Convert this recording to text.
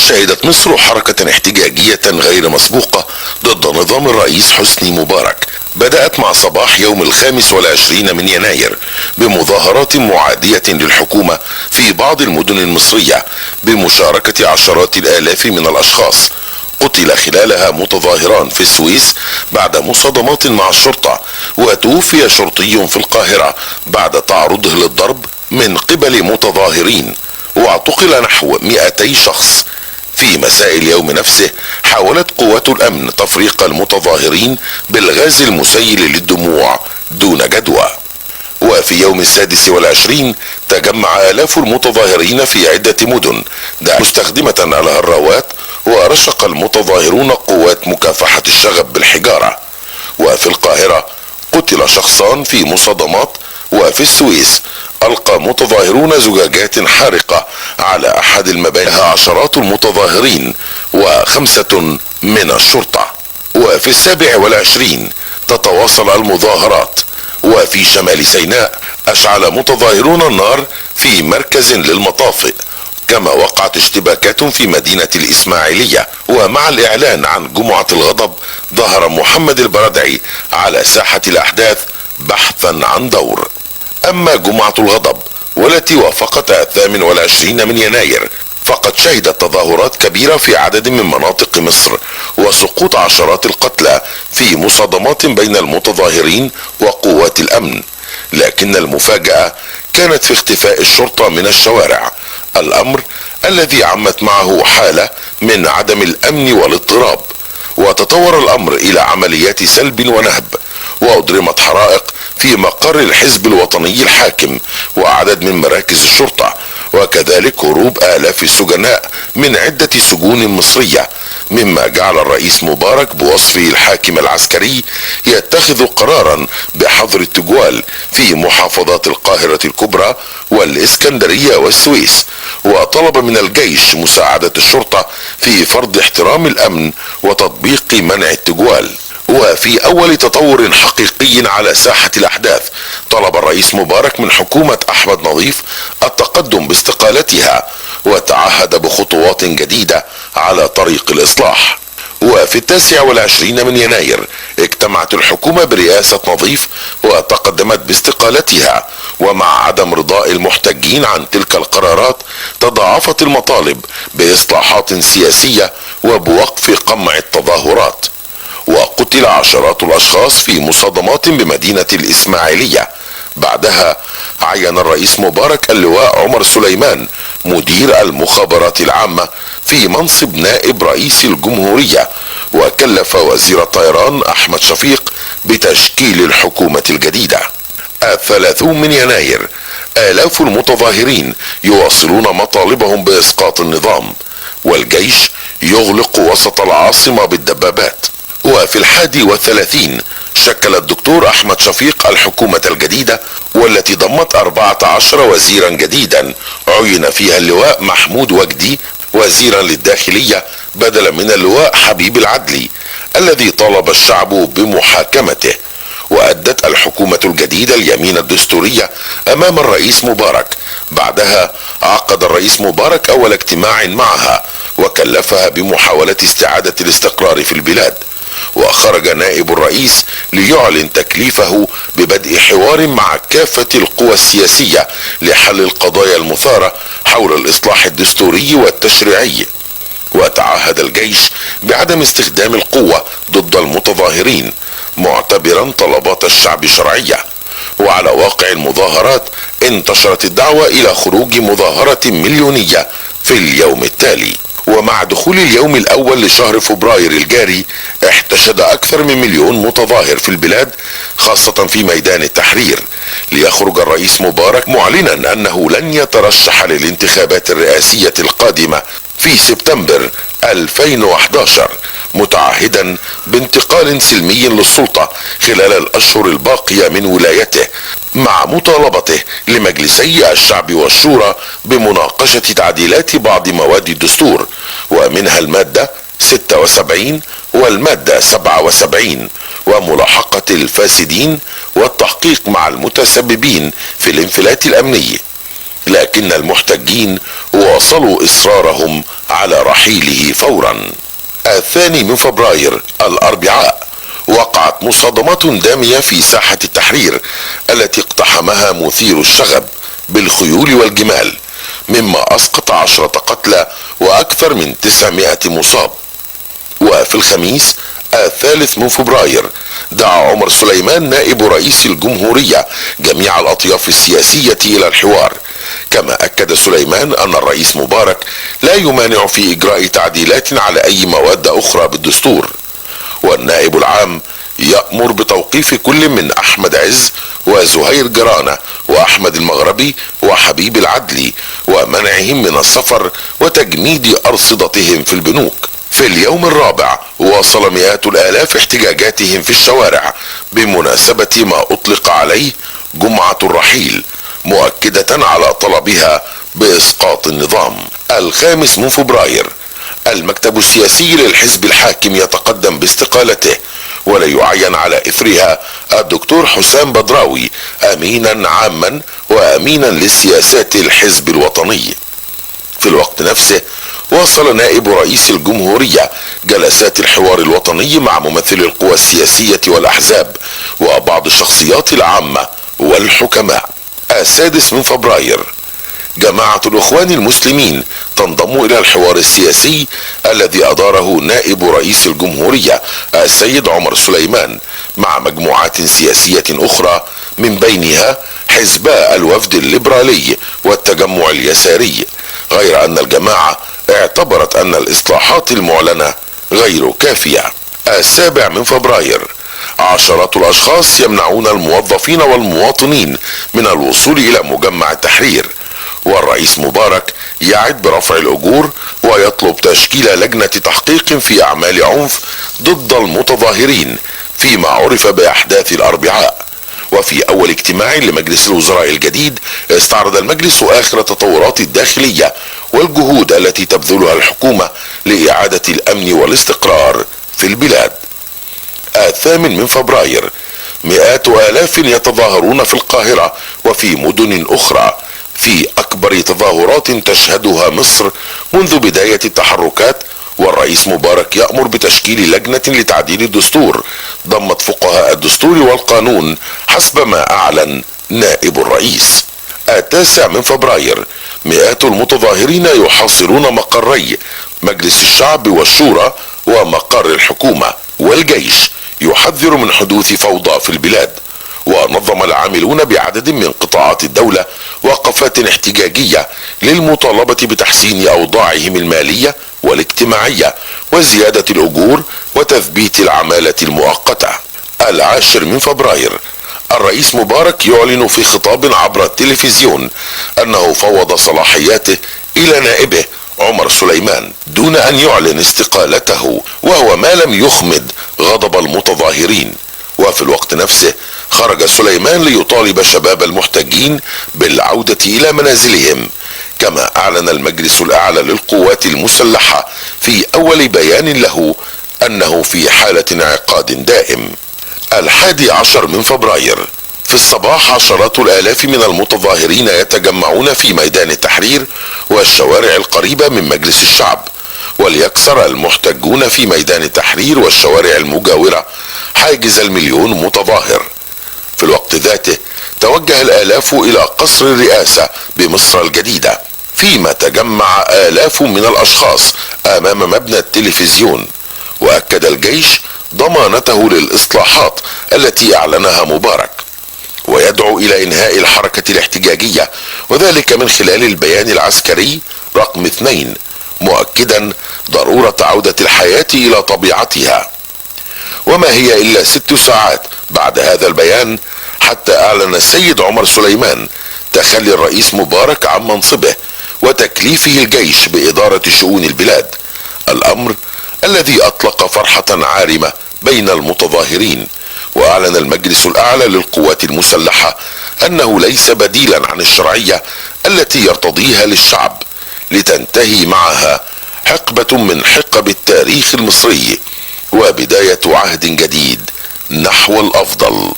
شهدت مصر حركة احتجاجية غير مسبوقة ضد نظام الرئيس حسني مبارك، بدأت مع صباح يوم 25 من يناير بمظاهرات معادية للحكومة في بعض المدن المصرية بمشاركة عشرات الآلاف من الأشخاص. قتل خلالها متظاهران في السويس بعد مصادمات مع الشرطة، وتوفي شرطي في القاهرة بعد تعرضه للضرب من قبل متظاهرين، واعتقل نحو 200 شخص. في مساء اليوم نفسه حاولت قوات الأمن تفريق المتظاهرين بالغاز المسيل للدموع دون جدوى. وفي يوم 26 تجمع آلاف المتظاهرين في عدة مدن مستخدمة الهراوات، ورشق المتظاهرون قوات مكافحة الشغب بالحجارة. وفي القاهرة قتل شخصان في مصادمات، وفي السويس ألقى متظاهرون زجاجات حارقة على أحد المباني عشرات المتظاهرين و5 من الشرطة. وفي 27 تتواصل المظاهرات. وفي شمال سيناء أشعل متظاهرون النار في مركز للمطافئ، كما وقعت اشتباكات في مدينة الإسماعيلية. ومع الإعلان عن جمعة الغضب ظهر محمد البرادعي على ساحة الأحداث بحثا عن دور. أما جمعة الغضب والتي وافقت 28 من يناير فقد شهدت تظاهرات كبيرة في عدد من مناطق مصر، وسقوط عشرات القتلى في مصادمات بين المتظاهرين وقوات الأمن. لكن المفاجأة كانت في اختفاء الشرطة من الشوارع، الأمر الذي عمت معه حالة من عدم الأمن والاضطراب، وتطور الأمر إلى عمليات سلب ونهب، وأضرمت حرائق في مقر الحزب الوطني الحاكم وعدد من مراكز الشرطة، وكذلك هروب آلاف السجناء من عدة سجون مصرية، مما جعل الرئيس مبارك بوصفه الحاكم العسكري يتخذ قرارا بحظر التجوال في محافظات القاهرة الكبرى والإسكندرية والسويس، وطلب من الجيش مساعدة الشرطة في فرض احترام الأمن وتطبيق منع التجوال. وفي أول تطور حقيقي على ساحة الأحداث طلب الرئيس مبارك من حكومة أحمد نظيف التقدم باستقالتها، وتعهد بخطوات جديدة على طريق الإصلاح. وفي 29 من يناير اجتمعت الحكومة برئاسة نظيف وتقدمت باستقالتها، ومع عدم رضاء المحتجين عن تلك القرارات تضاعفت المطالب بإصلاحات سياسية وبوقف قمع التظاهرات. وقتل عشرات الأشخاص في مصادمات بمدينة الإسماعيلية. بعدها عين الرئيس مبارك اللواء عمر سليمان مدير المخابرات العامة في منصب نائب رئيس الجمهورية، وكلف وزير الطيران أحمد شفيق بتشكيل الحكومة الجديدة. 30 من يناير آلاف المتظاهرين يواصلون مطالبهم بإسقاط النظام، والجيش يغلق وسط العاصمة بالدبابات. وفي 31 شكل الدكتور أحمد شفيق الحكومة الجديدة، والتي ضمت 14 وزيرا جديدا عين فيها اللواء محمود وجدي وزيرا للداخلية بدلا من اللواء حبيب العدلي الذي طالب الشعب بمحاكمته. وأدت الحكومة الجديدة اليمين الدستورية أمام الرئيس مبارك. بعدها عقد الرئيس مبارك أول اجتماع معها وكلفها بمحاولة استعادة الاستقرار في البلاد، وخرج نائب الرئيس ليعلن تكليفه ببدء حوار مع كافة القوى السياسية لحل القضايا المثارة حول الإصلاح الدستوري والتشريعي. وتعهد الجيش بعدم استخدام القوة ضد المتظاهرين معتبرا طلبات الشعب شرعية. وعلى واقع المظاهرات انتشرت الدعوة إلى خروج مظاهرة مليونية في اليوم التالي. ومع دخول اليوم الأول لشهر فبراير الجاري احتشد أكثر من 1,000,000 متظاهر في البلاد، خاصة في ميدان التحرير، ليخرج الرئيس مبارك معلنا أنه لن يترشح للانتخابات الرئاسية القادمة في سبتمبر 2011، متعهدا بانتقال سلمي للسلطة خلال الأشهر الباقية من ولايته، مع مطالبته لمجلسي الشعب والشورى بمناقشة تعديلات بعض مواد الدستور، ومنها المادة 76 والمادة 77، وملاحقة الفاسدين والتحقيق مع المتسببين في الانفلات الأمني. لكن المحتجين واصلوا إصرارهم على رحيله فورا. 2 فبراير الأربعاء وقعت مصادمات دامية في ساحة التحرير التي اقتحمها مثير الشغب بالخيول والجمال، مما أسقط 10 قتلى وأكثر من 900 مصاب. وفي الخميس 3 فبراير دعا عمر سليمان نائب رئيس الجمهورية جميع الأطياف السياسية إلى الحوار، كما أكد سليمان أن الرئيس مبارك لا يمانع في إجراء تعديلات على أي مواد أخرى بالدستور. والنائب العام يأمر بتوقيف كل من أحمد عز وزهير جرانة وأحمد المغربي وحبيب العدلي ومنعهم من السفر وتجميد أرصدتهم في البنوك. في اليوم الرابع واصل مئات الآلاف احتجاجاتهم في الشوارع بمناسبة ما أطلق عليه جمعة الرحيل، مؤكدة على طلبها بإسقاط النظام. 5 فبراير المكتب السياسي للحزب الحاكم يتقدم باستقالته، ولا يعين على إثرها الدكتور حسام بدراوي أمينا عاما وأمينا للسياسات الحزب الوطني. في الوقت نفسه واصل نائب رئيس الجمهورية جلسات الحوار الوطني مع ممثلي القوى السياسية والأحزاب وبعض الشخصيات العامة والحكماء. 6 فبراير جماعة الإخوان المسلمين تنضم إلى الحوار السياسي الذي أداره نائب رئيس الجمهورية السيد عمر سليمان مع مجموعات سياسية أخرى، من بينها حزباء الوفد الليبرالي والتجمع اليساري، غير أن الجماعة اعتبرت أن الإصلاحات المعلنة غير كافية. 7 فبراير عشرات الأشخاص يمنعون الموظفين والمواطنين من الوصول إلى مجمع التحرير، والرئيس مبارك يعد برفع الأجور ويطلب تشكيل لجنة تحقيق في أعمال عنف ضد المتظاهرين فيما عرف بأحداث الأربعاء. وفي أول اجتماع لمجلس الوزراء الجديد استعرض المجلس آخر التطورات الداخلية والجهود التي تبذلها الحكومة لإعادة الأمن والاستقرار في البلاد. 8 فبراير مئات آلاف يتظاهرون في القاهرة وفي مدن أخرى في أكبر تظاهرات تشهدها مصر منذ بداية التحركات، والرئيس مبارك يأمر بتشكيل لجنة لتعديل الدستور ضمت فقهاء الدستور والقانون حسب ما أعلن نائب الرئيس. 9 فبراير مئات المتظاهرين يحاصرون مقري مجلس الشعب والشورى ومقر الحكومة، والجيش يحذر من حدوث فوضى في البلاد. ونظم العاملون بعدد من قطاعات الدولة وقفات احتجاجية للمطالبة بتحسين أوضاعهم المالية والاجتماعية وزيادة الأجور وتثبيت العمالة المؤقتة. 10 فبراير الرئيس مبارك يعلن في خطاب عبر التلفزيون أنه فوض صلاحياته إلى نائبه عمر سليمان دون أن يعلن استقالته، وهو ما لم يخمد غضب المتظاهرين. وفي الوقت نفسه خرج سليمان ليطالب شباب المحتجين بالعودة إلى منازلهم، كما أعلن المجلس الأعلى للقوات المسلحة في أول بيان له أنه في حالة انعقاد دائم. 11 فبراير في الصباح عشرات الآلاف من المتظاهرين يتجمعون في ميدان التحرير والشوارع القريبة من مجلس الشعب، وليكسر المحتجون في ميدان التحرير والشوارع المجاورة حاجز 1,000,000 متظاهر. في الوقت ذاته توجه الآلاف إلى قصر الرئاسة بمصر الجديدة، فيما تجمع آلاف من الأشخاص أمام مبنى التلفزيون. وأكد الجيش ضمانته للإصلاحات التي أعلنها مبارك، ويدعو إلى إنهاء الحركة الاحتجاجية، وذلك من خلال البيان العسكري رقم 2، مؤكدا ضرورة عودة الحياة إلى طبيعتها. وما هي إلا 6 ساعات بعد هذا البيان حتى أعلن السيد عمر سليمان تخلي الرئيس مبارك عن منصبه وتكليفه الجيش بإدارة شؤون البلاد، الأمر الذي أطلق فرحة عارمة بين المتظاهرين. وأعلن المجلس الأعلى للقوات المسلحة أنه ليس بديلا عن الشرعية التي يرتضيها للشعب لتنتهي معها حقبة من حقب التاريخ المصري وبداية عهد جديد نحو الأفضل.